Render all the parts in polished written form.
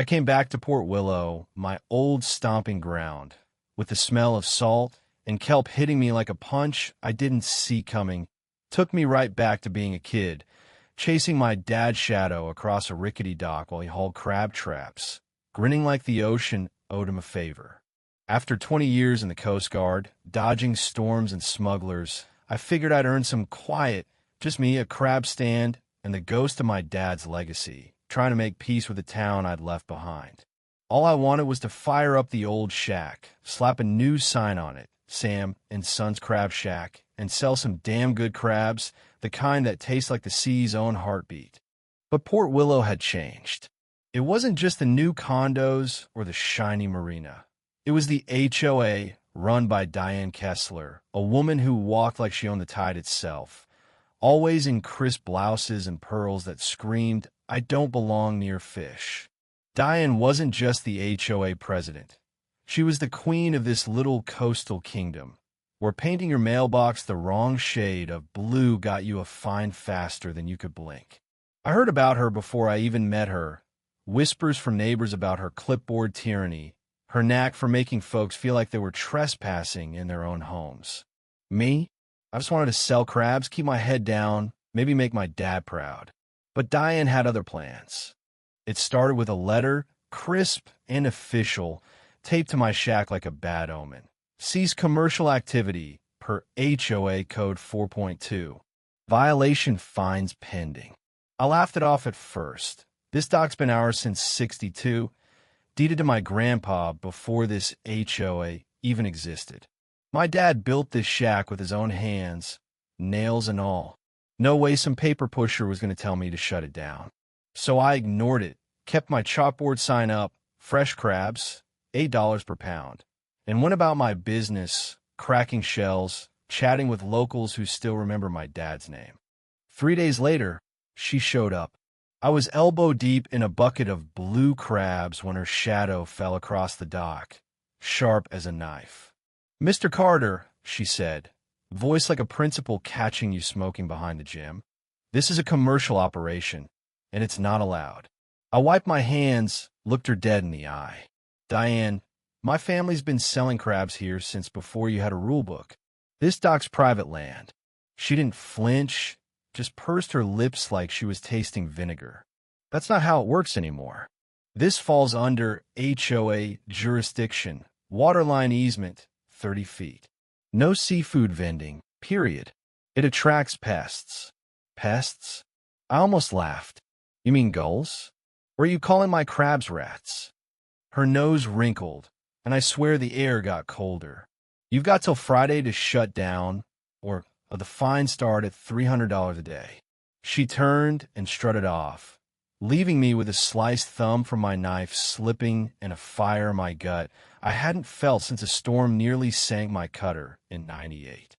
I came back to Port Willow, my old stomping ground, with the smell of salt and kelp hitting me like a punch I didn't see coming. Took me right back to being a kid, chasing my dad's shadow across a rickety dock while he hauled crab traps, grinning like the ocean owed him a favor. After 20 years in the Coast Guard, dodging storms and smugglers, I figured I'd earn some quiet, just me, a crab stand, and the ghost of my dad's legacy, trying to make peace with the town I'd left behind. All I wanted was to fire up the old shack, slap a new sign on it, Sam and Son's Crab Shack, and sell some damn good crabs, the kind that taste like the sea's own heartbeat. But Port Willow had changed. It wasn't just the new condos or the shiny marina. It was the HOA, run by Diane Kessler, a woman who walked like she owned the tide itself, always in crisp blouses and pearls that screamed, "I don't belong near fish." Diane wasn't just the HOA president. She was the queen of this little coastal kingdom, where painting your mailbox the wrong shade of blue got you a fine faster than you could blink. I heard about her before I even met her. Whispers from neighbors about her clipboard tyranny, her knack for making folks feel like they were trespassing in their own homes. Me? I just wanted to sell crabs, keep my head down, maybe make my dad proud. But Diane had other plans. It started with a letter, crisp and official, taped to my shack like a bad omen. Cease commercial activity per HOA Code 4.2. Violation fines pending. I laughed it off at first. This dock's been ours since '62, deeded to my grandpa before this HOA even existed. My dad built this shack with his own hands, nails and all. No way some paper pusher was going to tell me to shut it down. So I ignored it, kept my chalkboard sign up, fresh crabs, $8 per pound, and went about my business, cracking shells, chatting with locals who still remember my dad's name. 3 days later, she showed up. I was elbow deep in a bucket of blue crabs when her shadow fell across the dock, sharp as a knife. "Mr. Carter," she said, voice like a principal catching you smoking behind the gym, "this is a commercial operation, and it's not allowed." I wiped my hands, looked her dead in the eye. "Diane, my family's been selling crabs here since before you had a rule book. This dock's private land." She didn't flinch, just pursed her lips like she was tasting vinegar. "That's not how it works anymore. This falls under HOA jurisdiction, waterline easement, 30 feet. No seafood vending, period. It attracts pests." "Pests?" I almost laughed. "You mean gulls? Or are you calling my crabs rats?" Her nose wrinkled, and I swear the air got colder. "You've got till Friday to shut down, or the fines start at $300 a day." She turned and strutted off, leaving me with a sliced thumb from my knife slipping and a fire in my gut I hadn't felt since a storm nearly sank my cutter in '98.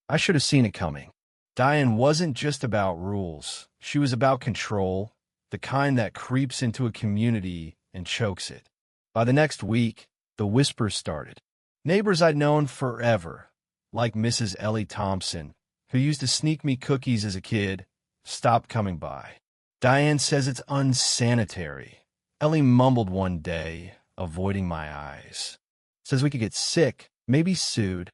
I should have seen it coming. Diane wasn't just about rules. She was about control, the kind that creeps into a community and chokes it. By the next week, the whispers started. Neighbors I'd known forever, like Mrs. Ellie Thompson, who used to sneak me cookies as a kid, stopped coming by. "Diane says it's unsanitary," Ellie mumbled one day, avoiding my eyes. "Says we could get sick, maybe sued."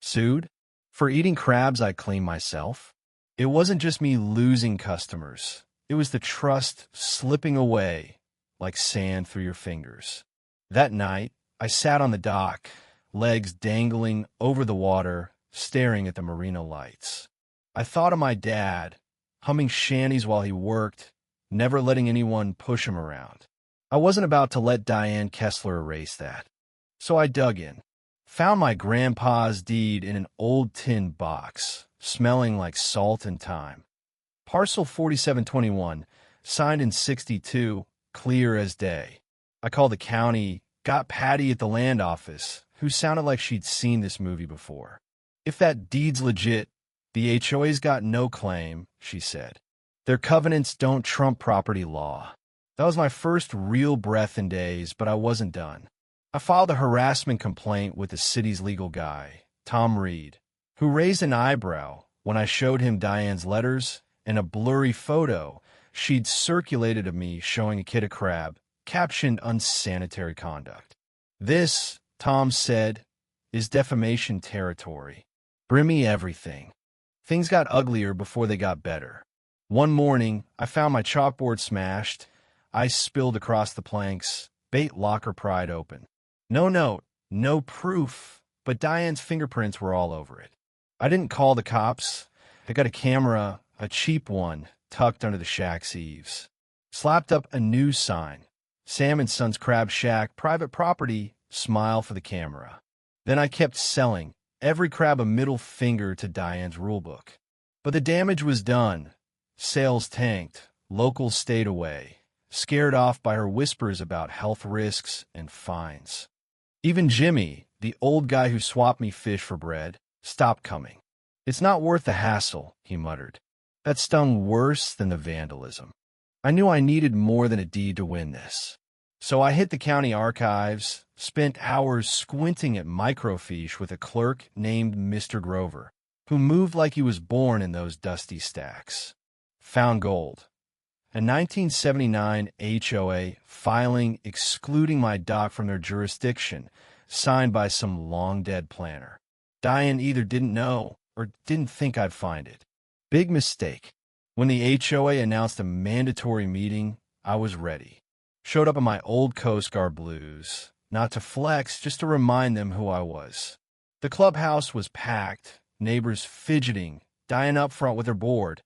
Sued? For eating crabs I clean myself? It wasn't just me losing customers. It was the trust slipping away like sand through your fingers. That night, I sat on the dock, legs dangling over the water, staring at the marina lights. I thought of my dad, humming shanties while he worked, never letting anyone push him around. I wasn't about to let Diane Kessler erase that. So I dug in, found my grandpa's deed in an old tin box, smelling like salt and thyme. Parcel 4721, signed in '62, clear as day. I called the county, got Patty at the land office, who sounded like she'd seen this movie before. "If that deed's legit, the HOA's got no claim," she said. "Their covenants don't trump property law." That was my first real breath in days, but I wasn't done. I filed a harassment complaint with the city's legal guy, Tom Reed, who raised an eyebrow when I showed him Diane's letters and a blurry photo she'd circulated of me showing a kid a crab, captioned unsanitary conduct. This, Tom said, is defamation territory. Bring me everything. Things got uglier before they got better. One morning, I found my chalkboard smashed, ice spilled across the planks, bait locker pried open. No note, no proof, but Diane's fingerprints were all over it. I didn't call the cops. I got a camera, a cheap one, tucked under the shack's eaves. Slapped up a news sign. Sam and Son's Crab Shack, private property, smile for the camera. Then I kept selling, every crab a middle finger to Diane's rulebook. But the damage was done. Sales tanked. Locals stayed away, scared off by her whispers about health risks and fines. Even Jimmy, the old guy who swapped me fish for bread, stopped coming. It's not worth the hassle, he muttered. That stung worse than the vandalism. I knew I needed more than a deed to win this. So I hit the county archives, spent hours squinting at microfiche with a clerk named Mr. Grover, who moved like he was born in those dusty stacks. Found gold. A 1979 HOA filing excluding my dock from their jurisdiction, signed by some long-dead planner. Diane either didn't know or didn't think I'd find it. Big mistake. When the HOA announced a mandatory meeting, I was ready. Showed up in my old Coast Guard blues, not to flex, just to remind them who I was. The clubhouse was packed, neighbors fidgeting, Diane up front with her board,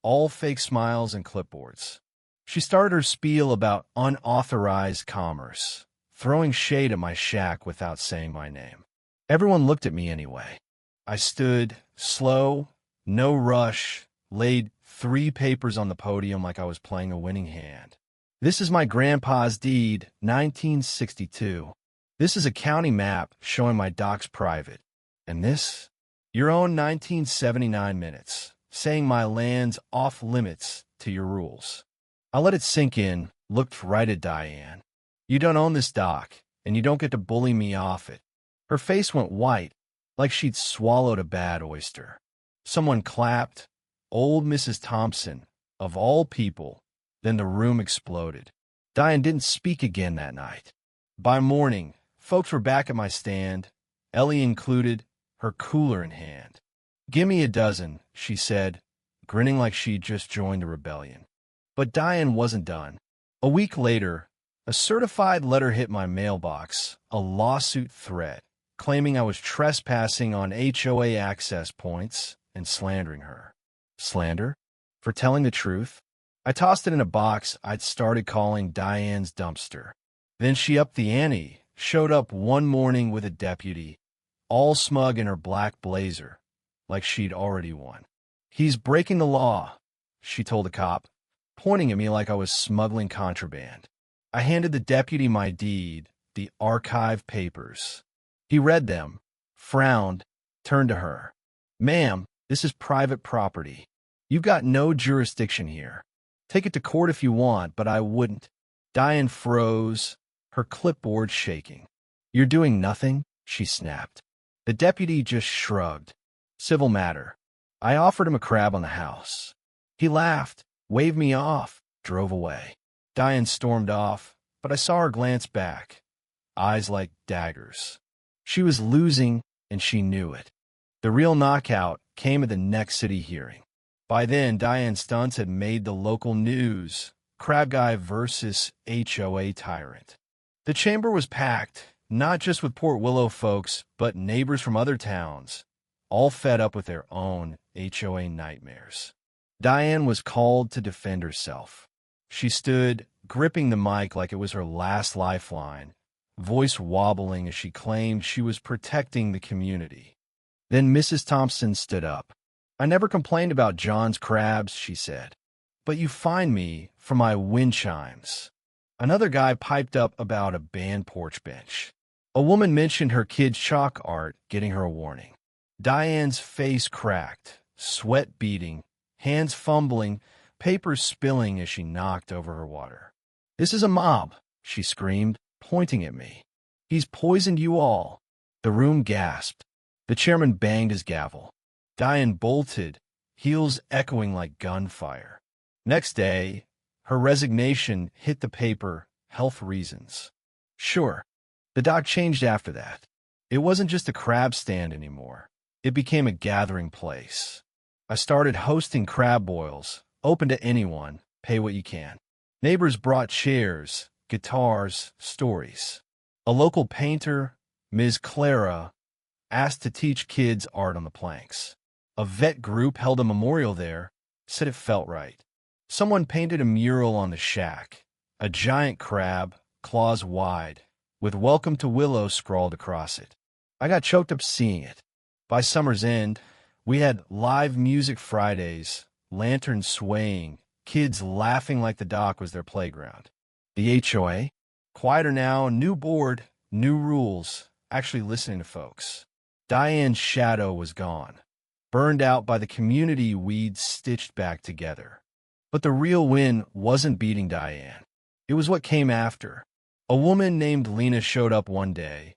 all fake smiles and clipboards. She started her spiel about unauthorized commerce, throwing shade at my shack without saying my name. Everyone looked at me anyway. I stood, slow, no rush, laid 3 papers on the podium like I was playing a winning hand. This is my grandpa's deed, 1962. This is a county map showing my dock's private. And this? Your own 1979 minutes, saying my land's off limits to your rules. I let it sink in, looked right at Diane. You don't own this dock, and you don't get to bully me off it. Her face went white, like she'd swallowed a bad oyster. Someone clapped. Old Mrs. Thompson, of all people. Then the room exploded. Diane didn't speak again that night. By morning, folks were back at my stand, Ellie included, her cooler in hand. "Gimme a dozen," she said, grinning like she'd just joined a rebellion. But Diane wasn't done. A week later, a certified letter hit my mailbox, a lawsuit threat, claiming I was trespassing on HOA access points and slandering her. Slander? For telling the truth? I tossed it in a box I'd started calling Diane's dumpster. Then she upped the ante, showed up one morning with a deputy, all smug in her black blazer, like she'd already won. "He's breaking the law," she told the cop, pointing at me like I was smuggling contraband. I handed the deputy my deed, the archive papers. He read them, frowned, turned to her. "Ma'am, this is private property. You've got no jurisdiction here. Take it to court if you want, but I wouldn't." Diane froze, her clipboard shaking. "You're doing nothing?" she snapped. The deputy just shrugged. "Civil matter." I offered him a crab on the house. He laughed, waved me off, drove away. Diane stormed off, but I saw her glance back, eyes like daggers. She was losing, and she knew it. The real knockout came at the next city hearing. By then, Diane's stunts had made the local news. Crab Guy versus HOA tyrant. The chamber was packed, not just with Port Willow folks, but neighbors from other towns, all fed up with their own HOA nightmares. Diane was called to defend herself. She stood, gripping the mic like it was her last lifeline, voice wobbling as she claimed she was protecting the community. Then Mrs. Thompson stood up. "I never complained about John's crabs," she said. "But you fined me for my wind chimes." Another guy piped up about a banned porch bench. A woman mentioned her kid's chalk art, getting her a warning. Diane's face cracked, sweat beading, hands fumbling, papers spilling as she knocked over her water. "This is a mob," she screamed, pointing at me. "He's poisoned you all." The room gasped. The chairman banged his gavel. Diane bolted, heels echoing like gunfire. Next day, her resignation hit the paper, health reasons. Sure, the dock changed after that. It wasn't just a crab stand anymore. It became a gathering place. I started hosting crab boils, open to anyone, pay what you can. Neighbors brought chairs, guitars, stories. A local painter, Ms. Clara, asked to teach kids art on the planks. A vet group held a memorial there, said it felt right. Someone painted a mural on the shack, a giant crab, claws wide, with "Welcome to Willow" scrawled across it. I got choked up seeing it. By summer's end, we had live music Fridays, lanterns swaying, kids laughing like the dock was their playground. The HOA? Quieter now, new board, new rules, actually listening to folks. Diane's shadow was gone, burned out by the community we'd stitched back together. But the real win wasn't beating Diane. It was what came after. A woman named Lena showed up one day,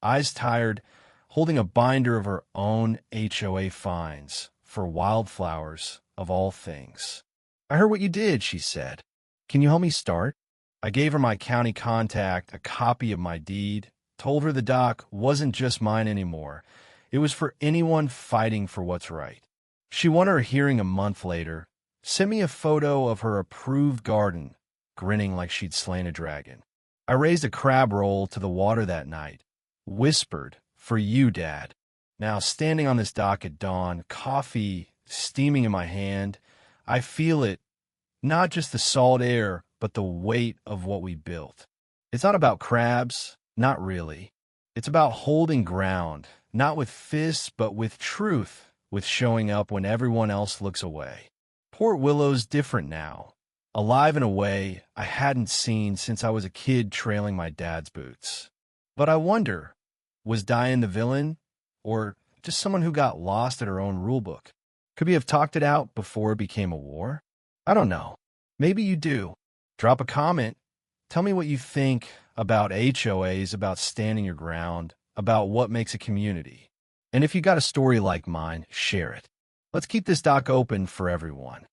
eyes tired, holding a binder of her own HOA fines for wildflowers, of all things. "I heard what you did," she said. "Can you help me start?" I gave her my county contact, a copy of my deed, told her the dock wasn't just mine anymore. It was for anyone fighting for what's right. She won her hearing a month later, sent me a photo of her approved garden, grinning like she'd slain a dragon. I raised a crab roll to the water that night, whispered, "For you, Dad." Now, standing on this dock at dawn, coffee steaming in my hand, I feel it, not just the salt air, but the weight of what we built. It's not about crabs, not really. It's about holding ground, not with fists, but with truth, with showing up when everyone else looks away. Port Willow's different now, alive in a way I hadn't seen since I was a kid trailing my dad's boots. But I wonder, was Diane the villain, or just someone who got lost at her own rulebook? Could we have talked it out before it became a war? I don't know. Maybe you do. Drop a comment. Tell me what you think about HOAs, about standing your ground, about what makes a community. And if you got a story like mine, share it. Let's keep this dock open for everyone.